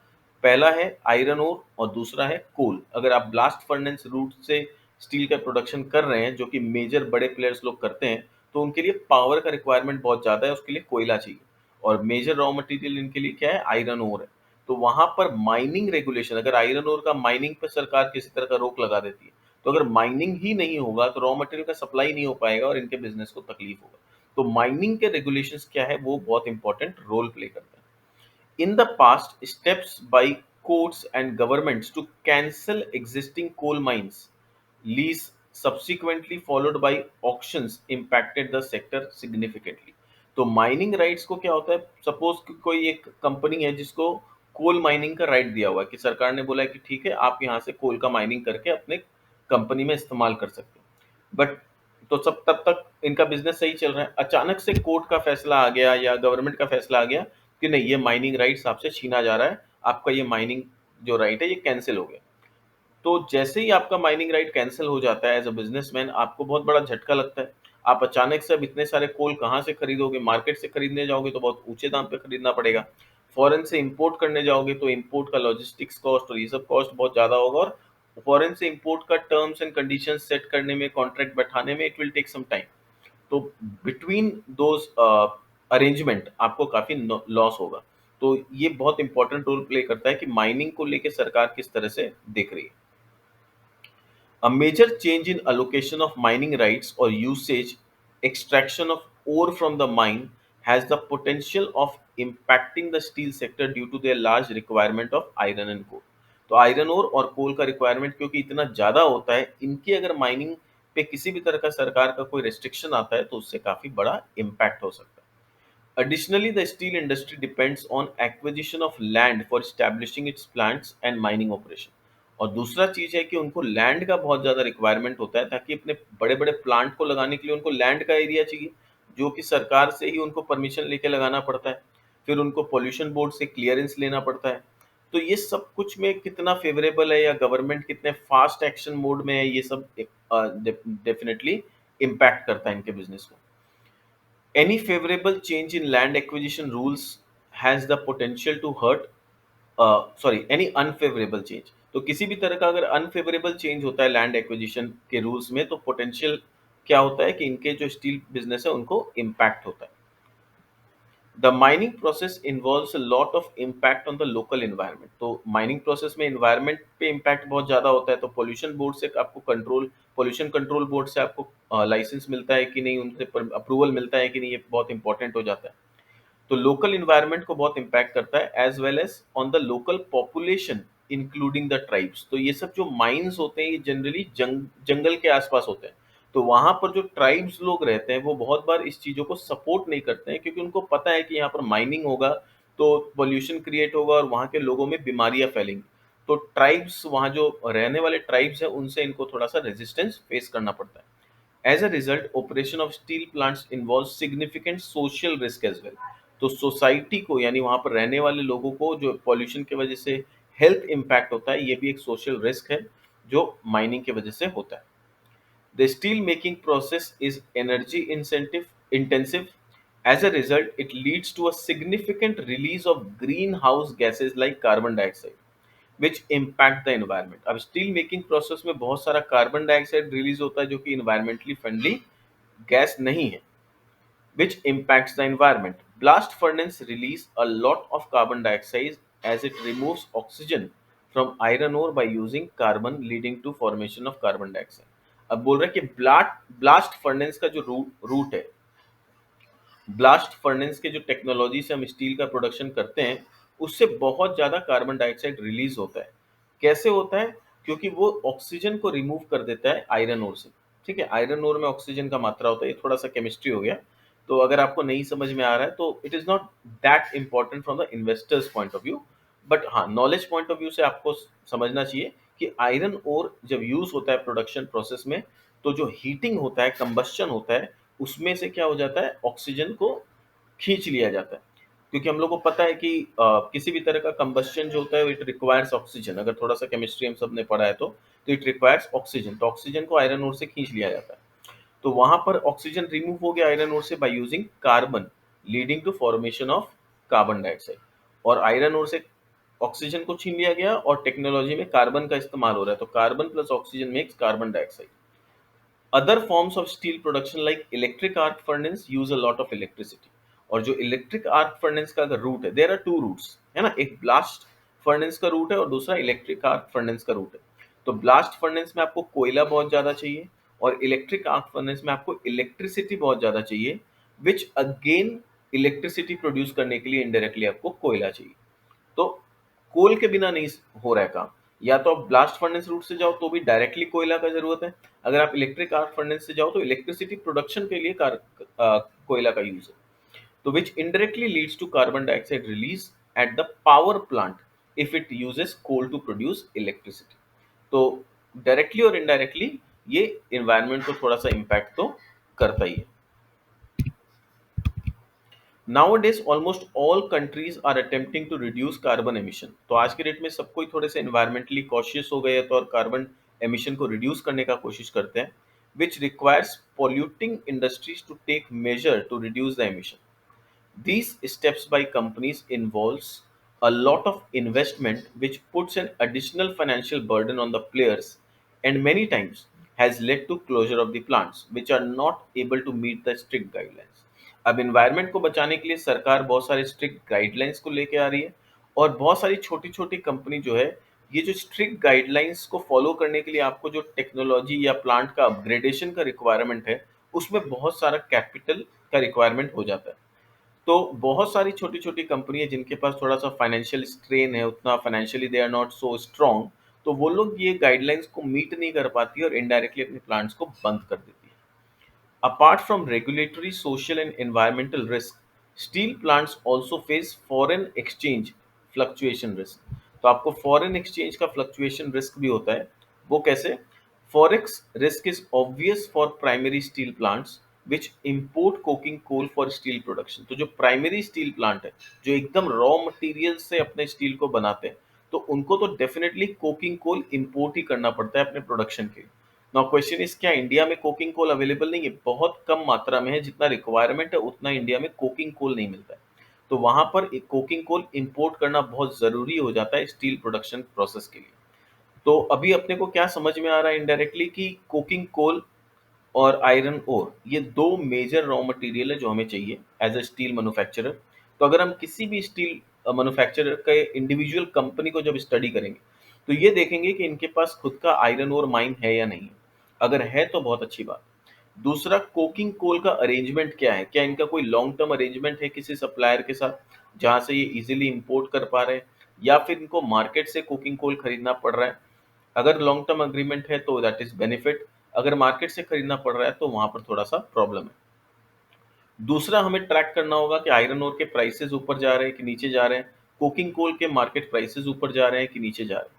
पहला है आयरन ओर और दूसरा है कोल। अगर आप ब्लास्ट फर्नेस रूट से स्टील का प्रोडक्शन कर रहे हैं, जो कि मेजर बड़े प्लेयर्स लोग करते हैं, तो उनके लिए पावर का रिक्वायरमेंट बहुत ज़्यादा है, उसके लिए कोयला चाहिए। और मेजर रॉ मटेरियल इनके लिए क्या है? आयरन ओर है। तो वहाँ पर माइनिंग रेगुलेशन, अगर आयरन ओर का माइनिंग पे सरकार किसी तरह का रोक लगा देती है, तो अगर माइनिंग ही नहीं होगा तो रॉ मटेरियल का सप्लाई नहीं हो पाएगा और इनके बिजनेस को तकलीफ होगा। तो माइनिंग के रेगुलेशंस क्या है, वो बहुत इंपॉर्टेंट रोल प्ले करता है। In the past, steps by courts and governments to cancel existing coal mines lease subsequently followed by auctions impacted the sector significantly. तो माइनिंग राइट्स को क्या होता है? सपोज कि कोई एक कंपनी है जिसको कोल माइनिंग का राइट दिया हुआ है, कि सरकार ने बोला है कि ठीक है आप यहाँ से कोल का माइनिंग करके अपने कंपनी में इस्तेमाल कर सकते हो। बट तो सब तब तक इनका बिजनेस सही चल रहा है, अचानक से कोर्ट का फैसला आ गया या गवर्नमेंट का फैसला आ गया कि नहीं, ये माइनिंग राइट्स आपसे छीना जा रहा है, आपका ये माइनिंग जो राइट है ये कैंसिल हो गया। तो जैसे ही आपका माइनिंग राइट कैंसिल हो जाता है एज अ बिजनेसमैन, आपको बहुत बड़ा झटका लगता है। आप अचानक से अब इतने सारे कोल कहाँ से खरीदोगे? मार्केट से खरीदने जाओगे तो बहुत ऊंचे दाम पे खरीदना पड़ेगा। फॉरेन से इंपोर्ट करने जाओगे तो इंपोर्ट का लॉजिस्टिक्स कॉस्ट और ये सब कॉस्ट बहुत ज़्यादा होगा और फॉरेन से इंपोर्ट का टर्म्स एंड कंडीशंस सेट करने में, कॉन्ट्रैक्ट बैठाने में it will take some time. तो बिटवीन दोज अरेंजमेंट आपको काफ़ी लॉस होगा। तो ये बहुत इंपॉर्टेंट रोल प्ले करता है कि माइनिंग को लेके सरकार किस तरह से देख रही है। A major change in allocation of mining rights or usage extraction of ore from the mine has the potential of impacting the steel sector due to their large requirement of iron and coal. तो आयरन ओर और कोल का रिक्वायरमेंट क्योंकि इतना ज़्यादा होता है, इनकी अगर माइनिंग पे किसी भी तरह का सरकार का कोई रेस्ट्रिक्शन आता है तो उससे काफ़ी बड़ा इम्पैक्ट हो सकता है। Additionally, the steel industry depends on acquisition of land for establishing its plants and mining operation. और दूसरा चीज़ है कि उनको लैंड का बहुत ज़्यादा रिक्वायरमेंट होता है, ताकि अपने बड़े-बड़े प्लांट को लगाने के लिए उनको लैंड का एरिया चाहिए, जो कि सरकार से ही उनको परमिशन लेके लगाना पड़ता है। फिर उनको पॉल्यूशन बोर्ड से क्लियरेंस लेना पड़ता है। तो ये सब कुछ में कितना फेवरेबल है या गवर्नमेंट कितने फास्ट एक्शन मोड में है, ये सब डेफिनेटली इम्पैक्ट करता है इनके बिजनेस को। Any favorable change in land acquisition rules has the potential to hurt, any unfavorable change, तो किसी भी तरह का अगर अनफेवरेबल चेंज होता है लैंड एक्विजिशन के रूल्स में, तो पोटेंशियल क्या होता है कि इनके जो स्टील बिजनेस है उनको इम्पैक्ट होता है। The mining process involves a lot of impact on the local environment, तो माइनिंग प्रोसेस में एनवायरनमेंट पे इम्पैक्ट बहुत ज्यादा होता है, तो पोल्यूशन बोर्ड से आपको कंट्रोल, पोल्यूशन कंट्रोल बोर्ड से आपको लाइसेंस मिलता है कि नहीं, उनसे अप्रूवल मिलता है कि नहीं, ये बहुत इंपॉर्टेंट हो जाता है। तो लोकल इन्वायरमेंट को बहुत इम्पैक्ट करता है, as well as on the local population including the tribes. तो ये सब जो माइंस होते हैं ये जनरली जंगल के आसपास होते हैं, तो वहां पर जो ट्राइब्स लोग रहते हैं वो बहुत बार इस चीजों को सपोर्ट नहीं करते हैं, क्योंकि उनको पता है कि यहाँ पर माइनिंग होगा तो पोल्यूशन क्रिएट होगा और वहाँ के लोगों में बीमारियां फैलेंगी। तो ट्राइब्स, वहाँ जो रहने वाले ट्राइब्स हैं, उनसे इनको थोड़ा सा रेजिस्टेंस फेस करना पड़ता है। As a result, operation of steel plants involves significant social risk as well. तो सोसाइटी को, यानी वहां पर रहने वाले लोगों को जो पॉल्यूशन की वजह से हेल्थ इम्पैक्ट होता है, ये भी एक सोशल रिस्क है जो माइनिंग की वजह से होता है। The steel making process is energy incentive intensive. As a result, it leads to a significant release of greenhouse gases like carbon dioxide, which impact the environment. अब स्टील मेकिंग प्रोसेस में बहुत सारा कार्बन डाइऑक्साइड रिलीज होता है जो कि इन्वायरमेंटली फ्रेंडली गैस नहीं है, which impacts the environment. Blast furnace release a lot of carbon dioxide as it removes oxygen from iron ore by using carbon, leading to formation of carbon dioxide. अब बोल रहे हैं कि ब्लास्ट फर्नेस का जो रूट है, ब्लास्ट फर्नेस के जो टेक्नोलॉजी से हम स्टील का प्रोडक्शन करते हैं, उससे बहुत ज्यादा कार्बन डाइऑक्साइड रिलीज होता है। कैसे होता है? क्योंकि वो ऑक्सीजन को रिमूव कर देता है आयरन ओर से। ठीक है, आयरन ओर में ऑक्सीजन का मात्रा होता है, ये थोड़ा सा केमिस्ट्री हो गया, तो अगर आपको नहीं समझ में आ रहा है तो it is not that important from the investors point of view, but हाँ, नॉलेज पॉइंट ऑफ व्यू से आपको समझना चाहिए कि आयरन ओर जब यूज होता है प्रोडक्शन प्रोसेस में, तो जो हीटिंग होता है, कंबस्शन होता है, उसमें से क्या हो जाता है, ऑक्सीजन को खींच लिया जाता है। क्योंकि हम लोग को पता है कि किसी भी तरह का कंबस्शन जो होता है इट रिक्वायर्स ऑक्सीजन, अगर थोड़ा सा केमिस्ट्री हम सब ने पढ़ा है तो इट रिक्वायर्स ऑक्सीजन, तो ऑक्सीजन को आयरन ओर से खींच लिया जाता है। तो वहां पर ऑक्सीजन रिमूव हो गया आयरन ओर से by using carbon, leading to formation of carbon dioxide. और आयरन ओर से ऑक्सीजन को छीन लिया गया और टेक्नोलॉजी में कार्बन का इस्तेमाल हो रहा है, तो carbon plus oxygen makes carbon dioxide. Other forms of steel production like electric arc furnace use a lot of electricity. और जो इलेक्ट्रिक आर्क फर्नेस का अगर रूट है, देयर आर टू रूट्स, है ना, एक ब्लास्ट फर्नेस का रूट है और दूसरा इलेक्ट्रिक आर्क फर्नेस का रूट है। तो ब्लास्ट फर्नेस में आपको कोयला बहुत ज्यादा चाहिए और इलेक्ट्रिक आर्क फर्नेस में आपको इलेक्ट्रिसिटी बहुत ज्यादा चाहिए, विच अगेन इलेक्ट्रिसिटी प्रोड्यूस करने के लिए इनडायरेक्टली आपको कोयला चाहिए। तो कोल के बिना नहीं हो रहा है काम। या तो आप ब्लास्ट फर्नेस रूट से जाओ तो भी डायरेक्टली कोयला का जरूरत है, अगर आप इलेक्ट्रिक आर्क फर्नेस से जाओ तो इलेक्ट्रिसिटी प्रोडक्शन के लिए कोयला का यूज है। तो which indirectly leads to carbon dioxide release at the power plant if it uses coal to produce electricity. तो डायरेक्टली और इनडायरेक्टली ये इन्वायरमेंट को थोड़ा सा इम्पैक्ट तो करता ही है। Nowadays, almost all countries are attempting to reduce carbon emission. तो आज के डेट में सब कोई थोड़े से environmentally cautious हो गए हैं, तो और कार्बन emission को reduce करने का कोशिश करते हैं, which requires polluting industries to take measure to reduce the emission. These steps by companies involves a lot of investment which puts an additional financial burden on the players and many times has led to closure of the plants which are not able to meet the strict guidelines. अब इन्वायरमेंट को बचाने के लिए सरकार बहुत सारे स्ट्रिक्ट गाइडलाइंस को लेके आ रही है और बहुत सारी छोटी छोटी कंपनी जो है, ये जो स्ट्रिक्ट गाइडलाइंस को फॉलो करने के लिए आपको जो टेक्नोलॉजी या प्लांट का अपग्रेडेशन का रिक्वायरमेंट है, उसमें बहुत सारा कैपिटल का रिक्वायरमेंट हो जाता है। तो बहुत सारी छोटी-छोटी कंपनी है जिनके पास थोड़ा-सा फाइनेंशियल स्ट्रेन है, उतना financially they are not so strong, तो वो लोग ये गाइडलाइंस को मीट नहीं कर पाती और इनडायरेक्टली अपने प्लांट्स को बंद कर देती है। Apart from regulatory, social, and environmental risk, steel plants also face foreign exchange fluctuation risk. तो आपको foreign exchange का fluctuation risk भी होता है। वो कैसे? Forex risk is obvious for primary steel plants which import coking coal for steel production. तो जो primary steel plant है, जो एकदम raw material से अपने steel को बनाते हैं, तो उनको तो डेफिनिटली कोकिंग कोल इंपोर्ट ही करना पड़ता है अपने प्रोडक्शन के लिए। नाउ क्वेश्चन इज, क्या इंडिया में कोकिंग कोल अवेलेबल नहीं है? बहुत कम मात्रा में है, जितना रिक्वायरमेंट है उतना इंडिया में कोकिंग कोल नहीं मिलता है। तो वहाँ पर एक कोकिंग कोल इंपोर्ट करना बहुत ज़रूरी हो जाता है स्टील प्रोडक्शन प्रोसेस के लिए। तो अभी अपने को क्या समझ में आ रहा है इनडायरेक्टली कि कोकिंग कोल और आयरन ओर ये 2 मेजर रॉ मटेरियल है जो हमें चाहिए एज़ अ स्टील मैन्युफैक्चरर। तो अगर हम किसी भी स्टील मैन्युफैक्चरर के इंडिविजुअल कंपनी को जब स्टडी करेंगे, तो ये देखेंगे कि इनके पास खुद का आयरन ओर माइन है या नहीं। अगर है तो बहुत अच्छी बात। दूसरा, कोकिंग कोल का अरेंजमेंट क्या है? क्या इनका कोई लॉन्ग टर्म अरेंजमेंट है किसी सप्लायर के साथ, जहाँ से ये ईज़िली इम्पोर्ट कर पा रहे हैं, या फिर इनको मार्केट से कोकिंग कोल खरीदना पड़ रहा है? अगर लॉन्ग टर्म एग्रीमेंट है तो दैट इज़ बेनिफिट, अगर मार्केट से खरीदना पड़ रहा है तो वहाँ पर थोड़ा-सा प्रॉब्लम है। दूसरा, हमें ट्रैक करना होगा कि आयरन ओर के प्राइसेज़ ऊपर जा रहे हैं कि नीचे जा रहे हैं, कोकिंग कोल के मार्केट प्राइसेज़ ऊपर जा रहे हैं कि नीचे जा रहे हैं,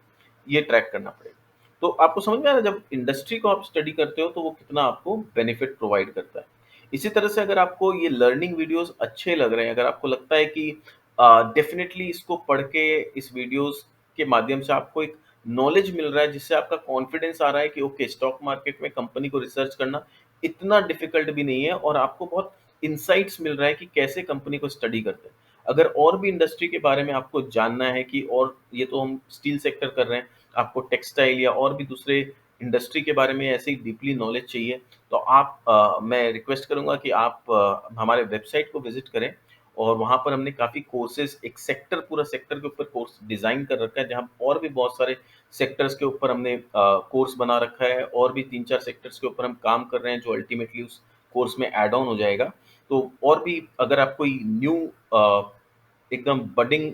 ये ट्रैक करना पड़ेगा। तो आपको समझ में आ रहा है, जब इंडस्ट्री को आप स्टडी करते हो तो वो कितना आपको बेनिफिट प्रोवाइड करता है। इसी तरह से अगर आपको ये लर्निंग वीडियोज़ अच्छे लग रहे हैं, अगर आपको लगता है कि डेफ़िनिटली इसको पढ़ के इस वीडियोज़ के माध्यम से आपको एक नॉलेज मिल रहा है, जिससे आपका कॉन्फिडेंस आ रहा है कि ओके, स्टॉक मार्केट में कंपनी को रिसर्च करना इतना डिफ़िकल्ट भी नहीं है, और आपको बहुत इनसाइट्स मिल रहा है कि कैसे कंपनी को स्टडी करते हैं। अगर और भी इंडस्ट्री के बारे में आपको जानना है कि, और ये तो हम स्टील सेक्टर कर रहे हैं, आपको टेक्सटाइल या और भी दूसरे इंडस्ट्री के बारे में ऐसे ही डीपली नॉलेज चाहिए, तो मैं रिक्वेस्ट करूँगा कि आप हमारे वेबसाइट को विज़िट करें, और वहाँ पर हमने काफ़ी कोर्सेज़, एक सेक्टर, पूरा सेक्टर के ऊपर कोर्स डिज़ाइन कर रखा है, जहाँ और भी बहुत सारे सेक्टर्स के ऊपर हमने कोर्स बना रखा है, और भी 3-4 सेक्टर्स के ऊपर हम काम कर रहे हैं, जो अल्टीमेटली उस कोर्स में ऐड ऑन हो जाएगा। तो और भी अगर आप कोई न्यू एकदम बडिंग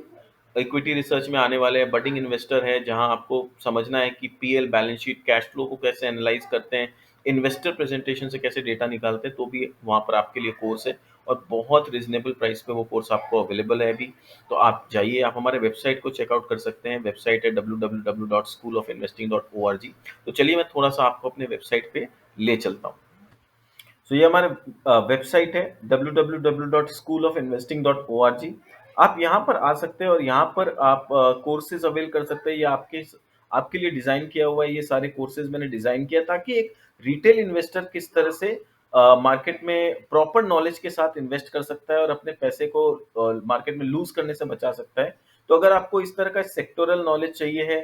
इक्विटी रिसर्च में आने वाले हैं, बडिंग इन्वेस्टर है, जहां आपको समझना है कि PL, balance sheet, cash flow को कैसे एनालाइज करते हैं, इन्वेस्टर प्रेजेंटेशन से कैसे डेटा निकालते हैं, तो भी वहां पर आपके लिए कोर्स है, और बहुत रिजनेबल प्राइस पे वो कोर्स आपको अवेलेबल है अभी। तो आप जाइए, आप हमारे वेबसाइट को चेकआउट कर सकते हैं। वेबसाइट है www.schoolofinvesting.org। तो चलिए, मैं थोड़ा सा आपको अपने वेबसाइट पे ले चलता हूँ। तो ये हमारे वेबसाइट है www.schoolofinvesting.org। आप यहाँ पर आ सकते हैं, और यहाँ पर आप कोर्सेज अवेल कर सकते हैं। ये आपके लिए डिज़ाइन किया हुआ है। ये सारे कोर्सेज मैंने डिज़ाइन किया ताकि एक रिटेल इन्वेस्टर किस तरह से मार्केट में प्रॉपर नॉलेज के साथ इन्वेस्ट कर सकता है, और अपने पैसे को मार्केट में लूज़ करने से बचा सकता है। तो अगर आपको इस तरह का सेक्टोरल नॉलेज चाहिए,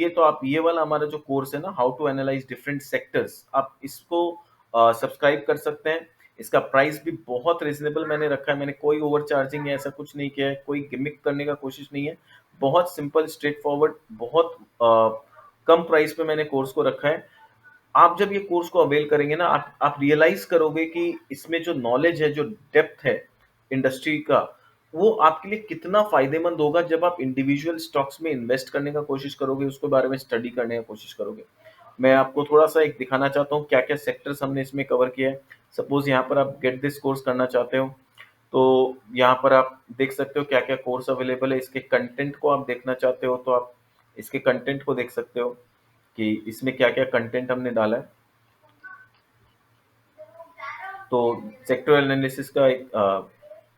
तो आप ये वाला हमारा जो कोर्स है ना, how to analyse different sectors, आप इसको सब्सक्राइब कर सकते हैं। इसका प्राइस भी बहुत रीज़नेबल मैंने रखा है। मैंने कोई ओवर चार्जिंग या ऐसा कुछ नहीं किया है, कोई गिमिक करने का कोशिश नहीं है। बहुत सिंपल, स्ट्रेट फॉरवर्ड, बहुत कम प्राइस पे मैंने कोर्स को रखा है। आप जब ये कोर्स को अवेल करेंगे ना, आप रियलाइज़ करोगे कि इसमें जो नॉलेज है, जो डेप्थ है इंडस्ट्री का, वो आपके लिए कितना फ़ायदेमंद होगा जब आप इंडिविजुअल स्टॉक्स में इन्वेस्ट करने का कोशिश करोगे, उसके बारे में स्टडी करने का कोशिश करोगे। मैं आपको थोड़ा-सा एक दिखाना चाहता हूँ क्या-क्या सेक्टर्स हमने इसमें कवर किया है। सपोज़ यहाँ पर आप गेट दिस कोर्स करना चाहते हो, तो यहाँ पर आप देख सकते हो क्या-क्या कोर्स अवेलेबल है। इसके कंटेंट को आप देखना चाहते हो, तो आप इसके कंटेंट को देख सकते हो कि इसमें क्या-क्या कंटेंट हमने डाला है। तो सेक्टर एनालिसिस का एक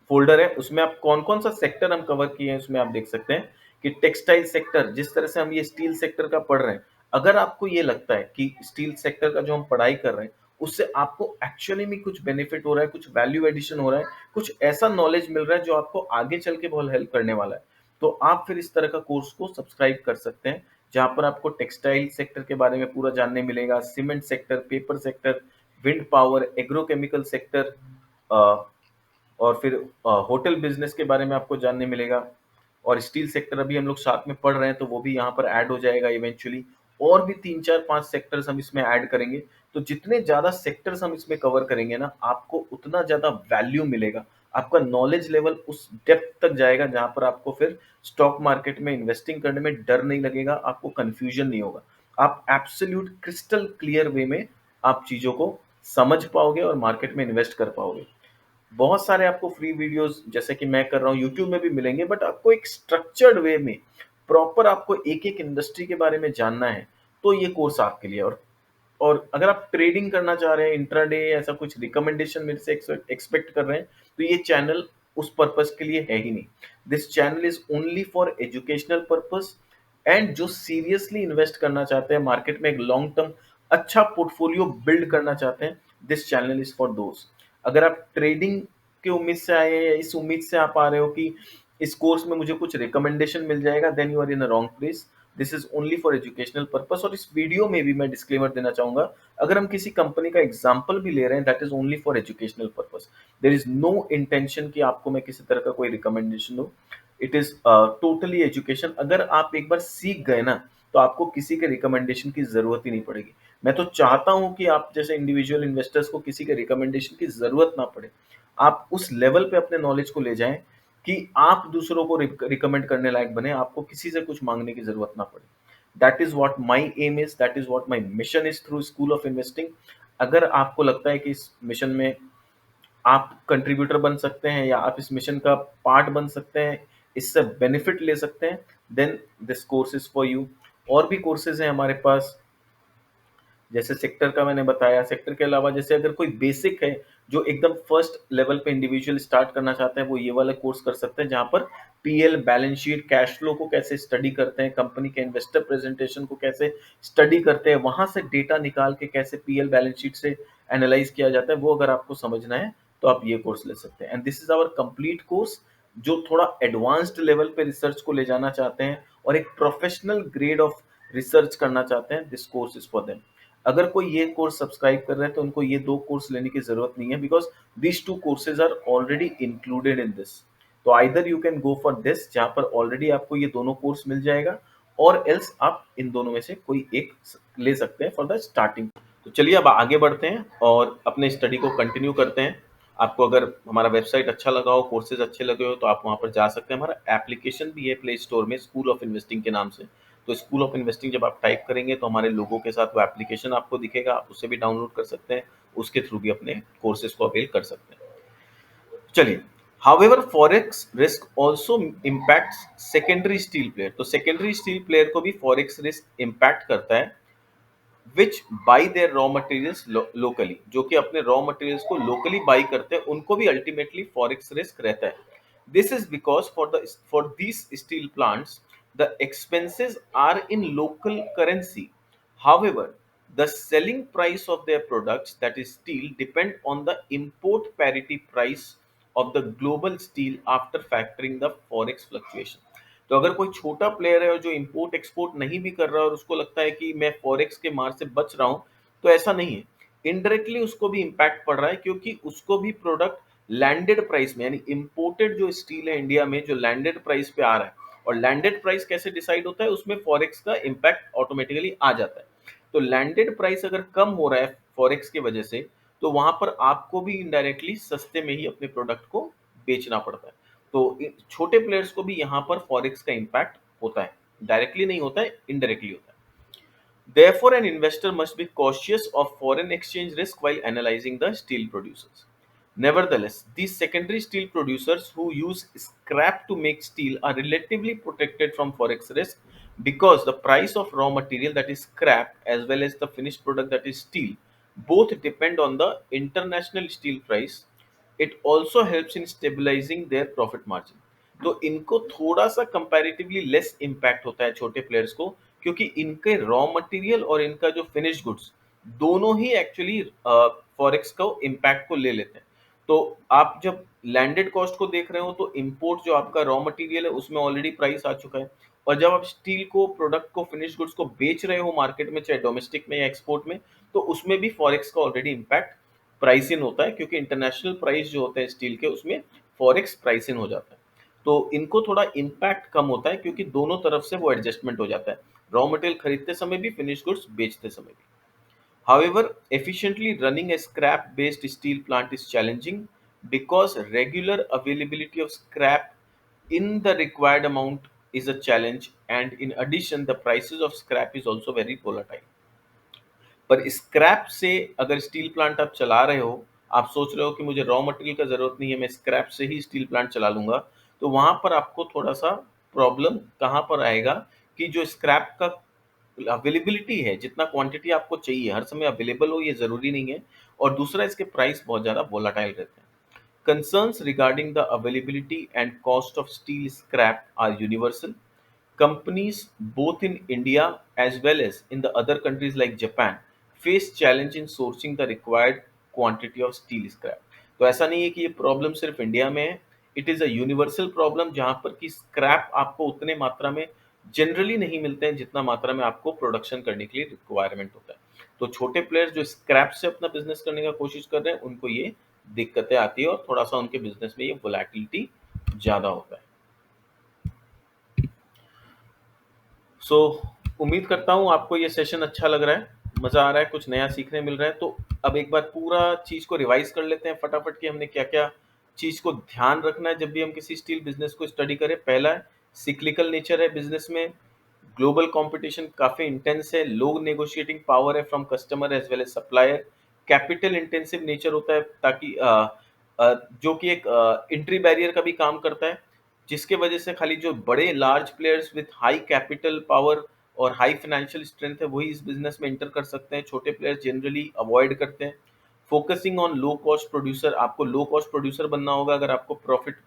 फ़ोल्डर है, उसमें आप कौन-कौन सा सेक्टर हम कवर किए हैं, उसमें आप देख सकते हैं कि टेक्सटाइल सेक्टर, जिस तरह से हम ये स्टील सेक्टर का पढ़ रहे हैं, अगर आपको ये लगता है कि स्टील सेक्टर का जो हम पढ़ाई कर रहे हैं, उससे आपको एक्चुअली में कुछ बेनिफिट हो रहा है, कुछ वैल्यू एडिशन हो रहा है, कुछ ऐसा नॉलेज मिल रहा है जो आपको आगे चल के बहुत हेल्प करने वाला है, तो आप फिर इस तरह का कोर्स को सब्सक्राइब कर सकते हैं, जहाँ पर आपको टेक्सटाइल सेक्टर के बारे में पूरा जानने मिलेगा, cement sector, paper sector, wind power, agrochemical sector, uh, और फिर होटल बिजनेस के बारे में आपको जानने मिलेगा, और स्टील सेक्टर अभी हम लोग साथ में पढ़ रहे हैं, तो वो भी यहाँ पर ऐड हो जाएगा इवेंचुअली। और भी 3-4-5 सेक्टर्स हम इसमें ऐड करेंगे। तो जितने ज़्यादा सेक्टर्स हम इसमें कवर करेंगे ना, आपको उतना ज़्यादा वैल्यू मिलेगा। आपका नॉलेज लेवल उस डेप्थ तक जाएगा जहाँ पर आपको फिर स्टॉक मार्केट में इन्वेस्टिंग करने में डर नहीं लगेगा, आपको कन्फ्यूजन नहीं होगा। आप एब्सोल्यूट क्रिस्टल क्लियर वे में आप चीज़ों को समझ पाओगे और मार्केट में इन्वेस्ट कर पाओगे। बहुत सारे आपको फ्री वीडियोस, जैसे कि मैं कर रहा हूँ, यूट्यूब में भी मिलेंगे, बट आपको एक स्ट्रक्चर्ड वे में प्रॉपर आपको एक-एक इंडस्ट्री के बारे में जानना है, तो ये कोर्स आपके लिए। और अगर आप ट्रेडिंग करना चाह रहे हैं, इंट्राडे ऐसा कुछ रिकमेंडेशन मेरे से एक्सपेक्ट कर रहे हैं, तो ये चैनल उस पर्पस के लिए है ही नहीं। This channel is only for educational purpose, and जो सीरियसली इन्वेस्ट करना चाहते हैं मार्केट में, एक लॉन्ग टर्म अच्छा पोर्टफोलियो बिल्ड करना चाहते हैं, दिस चैनल इज फॉर दोस्त। अगर आप ट्रेडिंग की उम्मीद से आए हैं या इस उम्मीद से आप आ रहे हो कि इस कोर्स में मुझे कुछ रिकमेंडेशन मिल जाएगा, then you are in a wrong place. This is only for educational purpose. और इस वीडियो में भी मैं डिस्क्लेमर देना चाहूंगा, अगर हम किसी कंपनी का एग्जाम्पल भी ले रहे हैं, that is only for educational purpose. There is no intention कि आपको मैं किसी तरह का कोई रिकमेंडेशन दूं। It is totally education. अगर आप एक बार सीख गए ना, तो आपको किसी के रिकमेंडेशन की जरूरत ही नहीं पड़ेगी। मैं तो चाहता हूं कि आप जैसे इंडिविजुअल इन्वेस्टर्स को किसी के रिकमेंडेशन की जरूरत ना पड़े। आप उस लेवल पे अपने नॉलेज को ले जाएं कि आप दूसरों को रिकमेंड करने लायक बने, आपको किसी से कुछ मांगने की जरूरत ना पड़े। That is what my aim is, that is what my mission is through school of investing. अगर आपको लगता है कि इस मिशन में आप कंट्रीब्यूटर बन सकते हैं या आप इस मिशन का पार्ट बन सकते हैं, इससे बेनिफिट ले सकते हैं, then this course is for you. और भी कोर्सेज हैं हमारे पास, जैसे सेक्टर का मैंने बताया। सेक्टर के अलावा जैसे अगर कोई बेसिक है जो एकदम फर्स्ट लेवल पे इंडिविजुअल स्टार्ट करना चाहते हैं, वो ये वाला कोर्स कर सकते हैं, जहाँ पर PL, balance sheet, cash flow को कैसे स्टडी करते हैं, कंपनी के इन्वेस्टर प्रेजेंटेशन को कैसे स्टडी करते हैं, वहां से डेटा निकाल के कैसे पीएल बैलेंस शीट से एनालाइज किया जाता है, वो अगर आपको समझना है तो आप ये कोर्स ले सकते हैं। And this is our complete course, जो थोड़ा एडवांस्ड लेवल पे रिसर्च को ले जाना चाहते हैं और एक प्रोफेशनल ग्रेड ऑफ रिसर्च करना चाहते हैं, this course is for them. अगर कोई ये कोर्स सब्सक्राइब कर रहे हैं तो उनको ये 2 कोर्स लेने की जरूरत नहीं है, because these 2 courses are already included in this. तो either you can go for this, जहां पर ऑलरेडी आपको ये दोनों कोर्स मिल जाएगा, और एल्स आप इन दोनों में से कोई एक ले सकते हैं फॉर द स्टार्टिंग। तो चलिए अब आगे बढ़ते हैं और अपने स्टडी को कंटिन्यू करते हैं। आपको अगर हमारा वेबसाइट अच्छा लगा हो, कोर्सेज अच्छे लगे हो, तो आप वहाँ पर जा सकते हैं। हमारा एप्लीकेशन भी है प्ले स्टोर में, स्कूल ऑफ इन्वेस्टिंग के नाम से। तो स्कूल ऑफ इन्वेस्टिंग जब आप टाइप करेंगे तो हमारे लोगों के साथ वो एप्लीकेशन आपको दिखेगा, आप उसे भी डाउनलोड कर सकते हैं, उसके थ्रू भी अपने कोर्सेज को अवेल कर सकते हैं। चलिए, however forex risk also impact secondary steel player. तो सेकेंडरी स्टील प्लेयर को भी फॉरेक्स रिस्क इम्पैक्ट करता है, which buy their raw materials locally. जो कि अपने रॉ मटेरियल्स को लोकली बाई करते हैं, उनको भी अल्टीमेटली फॉरेक्स रिस्क रहता है। This is because for these steel plants the expenses are in local currency. However, the selling price of their products, that is steel, depend on the import parity price of the global steel after factoring the forex fluctuation। तो अगर कोई छोटा प्लेयर है और जो इंपोर्ट एक्सपोर्ट नहीं भी कर रहा है और उसको लगता है कि मैं फॉरेक्स के मार से बच रहा हूं, तो ऐसा नहीं है। इनडायरेक्टली उसको भी इम्पैक्ट पड़ रहा है, क्योंकि उसको भी प्रोडक्ट लैंडेड प्राइस में, यानी इंपोर्टेड जो स्टील है इंडिया में, जो लैंडेड प्राइस पे आ रहा है। और लैंडेड प्राइस कैसे डिसाइड होता है, उसमें फॉरेक्स का इम्पैक्ट ऑटोमेटिकली आ जाता है। तो लैंडेड प्राइस अगर कम हो रहा है फॉरेक्स की वजह से, तो वहां पर आपको भी इनडायरेक्टली सस्ते में ही अपने प्रोडक्ट को बेचना पड़ता है। तो छोटे प्लेयर्स को भी यहाँ पर फॉरेक्स का इम्पैक्ट होता है, डायरेक्टली नहीं होता है, इनडायरेक्टली होता है। Therefore, an investor must be cautious of foreign exchange risk while analyzing the steel producers. Nevertheless, these secondary steel producers who use scrap to make steel are relatively protected from forex risk, because the price of raw material, that is scrap, as well as the finished product, that is steel, both depend on the international steel price. It also helps in stabilizing their profit margin. तो इनको थोड़ा सा कंपैरेटिवली लेस इम्पैक्ट होता है छोटे प्लेयर्स को, क्योंकि इनके रॉ मटेरियल और इनका जो फिनिश गुड्स दोनों ही एक्चुअली फॉरेक्स को इम्पैक्ट को ले लेते हैं। तो आप जब लैंडेड कॉस्ट को देख रहे हो, तो इंपोर्ट जो आपका रॉ मटेरियल है उसमें ऑलरेडी प्राइस आ चुका है। और जब आप स्टील को, प्रोडक्ट को, फिनिश गुड्स को बेच रहे हो मार्केट में, चाहे डोमेस्टिक में या एक्सपोर्ट में, तो उसमें भी फॉरेक्स का ऑलरेडी इम्पैक्ट प्राइस इन होता है, क्योंकि इंटरनेशनल प्राइस जो होते हैं स्टील के, उसमें फॉरेक्स प्राइस इन हो जाता है। तो इनको थोड़ा इम्पैक्ट कम होता है, क्योंकि दोनों तरफ से वो एडजस्टमेंट हो जाता है, रॉ मटेरियल खरीदते समय भी, फिनिश गुड्स बेचते समय भी। However, efficiently running a scrap-based steel plant is challenging, because regular availability of scrap in the required amount is a challenge, and in addition, the prices of scrap is also very volatile. पर स्क्रैप से अगर स्टील प्लांट आप चला रहे हो, आप सोच रहे हो कि मुझे रॉ मटेरियल का ज़रूरत नहीं है, मैं स्क्रैप से ही स्टील प्लांट चला लूँगा, तो वहाँ पर आपको थोड़ा-सा प्रॉब्लम कहाँ पर आएगा कि जो स्क्रैप का अवेलेबिलिटी है, जितना क्वांटिटी आपको चाहिए, हर समय अवेलेबल हो ये ज़रूरी नहीं है, और दूसरा इसके प्राइस बहुत ज़्यादा वोलेटाइल रहते हैं। Concerns regarding the availability and cost of steel scrap are universal. Companies both in India as well as in the other countries like Japan face challenge in sourcing the required quantity of steel scrap. तो ऐसा नहीं है कि ये प्रॉब्लम सिर्फ इंडिया में है, it is a universal problem जहाँ पर कि स्क्रैप आपको उतने मात्रा में जनरली नहीं मिलते हैं जितना मात्रा में आपको प्रोडक्शन करने के लिए रिक्वायरमेंट होता है। तो छोटे प्लेयर्स जो स्क्रैप से अपना बिजनेस करने का कोशिश कर रहे हैं उनको ये दिक्कतें आती है और थोड़ा सा उनके बिजनेस में ये वोलेटिलिटी ज़्यादा होता है। सो उम्मीद करता हूँ आपको ये सेशन अच्छा लग रहा है, मज़ा आ रहा है, कुछ नया सीखने मिल रहा है। तो अब एक बार पूरा चीज़ को रिवाइज कर लेते हैं फटाफट कि हमने क्या-क्या चीज़ को ध्यान रखना है जब भी हम किसी स्टील बिज़नेस को स्टडी करें। पहला है सिक्लिकल नेचर है बिज़नेस में, ग्लोबल कंपटीशन काफ़ी इंटेंस है, लो नेगोशिएटिंग पावर है from customer as well as supplier, capital intensive nature होता है ताकि जो कि एक एंट्री बैरियर का भी काम करता है। जिसके वजह से खाली जो बड़े large players with high capital power और हाई फाइनेंशियल स्ट्रेंथ है वही इस बिजनेस में एंटर कर सकते हैं, छोटे प्लेयर्स जनरली अवॉइड करते हैं। Focusing on low cost producer, आपको लो कॉस्ट प्रोड्यूसर बनना होगा अगर आपको प्रॉफिट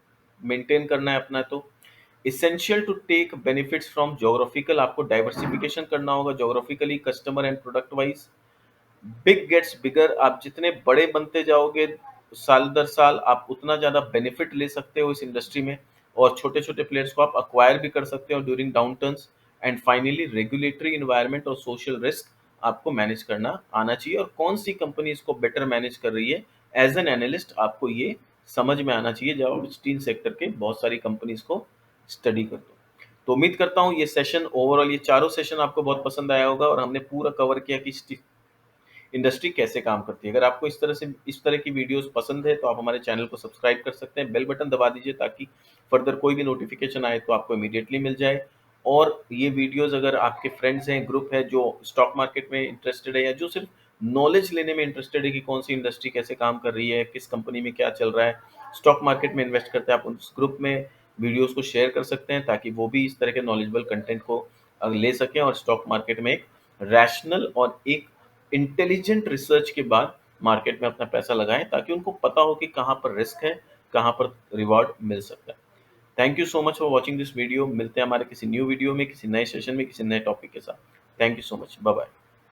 मेंटेन करना है अपना। तो essential to take benefits from geographical, आपको डाइवर्सिफिकेशन करना होगा geographically, customer and product wise. Big gets bigger, आप जितने बड़े बनते जाओगे साल दर साल आप उतना ज़्यादा बेनिफिट ले सकते हो इस इंडस्ट्री में, और छोटे छोटे प्लेयर्स को आप अक्वायर भी कर सकते हो during down turns. And finally regulatory environment और सोशल रिस्क आपको मैनेज करना आना चाहिए, और कौन सी कंपनी इसको बेटर मैनेज कर रही है एज एन एनालिस्ट आपको ये समझ में आना चाहिए जब आप स्टील सेक्टर के बहुत सारी कंपनीज को स्टडी करते हो। तो उम्मीद करता हूँ ये सेशन ओवरऑल, ये चारों सेशन आपको बहुत पसंद आया होगा और हमने पूरा कवर किया कि इंडस्ट्री कैसे काम करती है। अगर आपको इस तरह की वीडियोस पसंद है तो आप हमारे चैनल को सब्सक्राइब कर सकते हैं, बेल बटन दबा दीजिए ताकि फर्दर कोई भी नोटिफिकेशन आए तो आपको इमीडिएटली मिल जाए। और ये वीडियोस अगर आपके फ्रेंड्स हैं, ग्रुप है जो स्टॉक मार्केट में इंटरेस्टेड है या जो सिर्फ नॉलेज लेने में इंटरेस्टेड है कि कौन सी इंडस्ट्री कैसे काम कर रही है, किस कंपनी में क्या चल रहा है, स्टॉक मार्केट में इन्वेस्ट करते हैं, आप उस ग्रुप में वीडियोस को शेयर कर सकते हैं ताकि वो भी इस तरह के नॉलेजेबल कंटेंट को ले सकें और स्टॉक मार्केट में एक रैशनल और एक इंटेलिजेंट रिसर्च के बाद मार्केट में अपना पैसा लगाएं ताकि उनको पता हो कि कहाँ पर रिस्क है, कहाँ पर रिवॉर्ड मिल सकता है। Thank you so much for watching this video. मिलते हैं हमारे किसी न्यू वीडियो में, किसी नए सेशन में, किसी नए टॉपिक के साथ। Thank you so much, bye bye.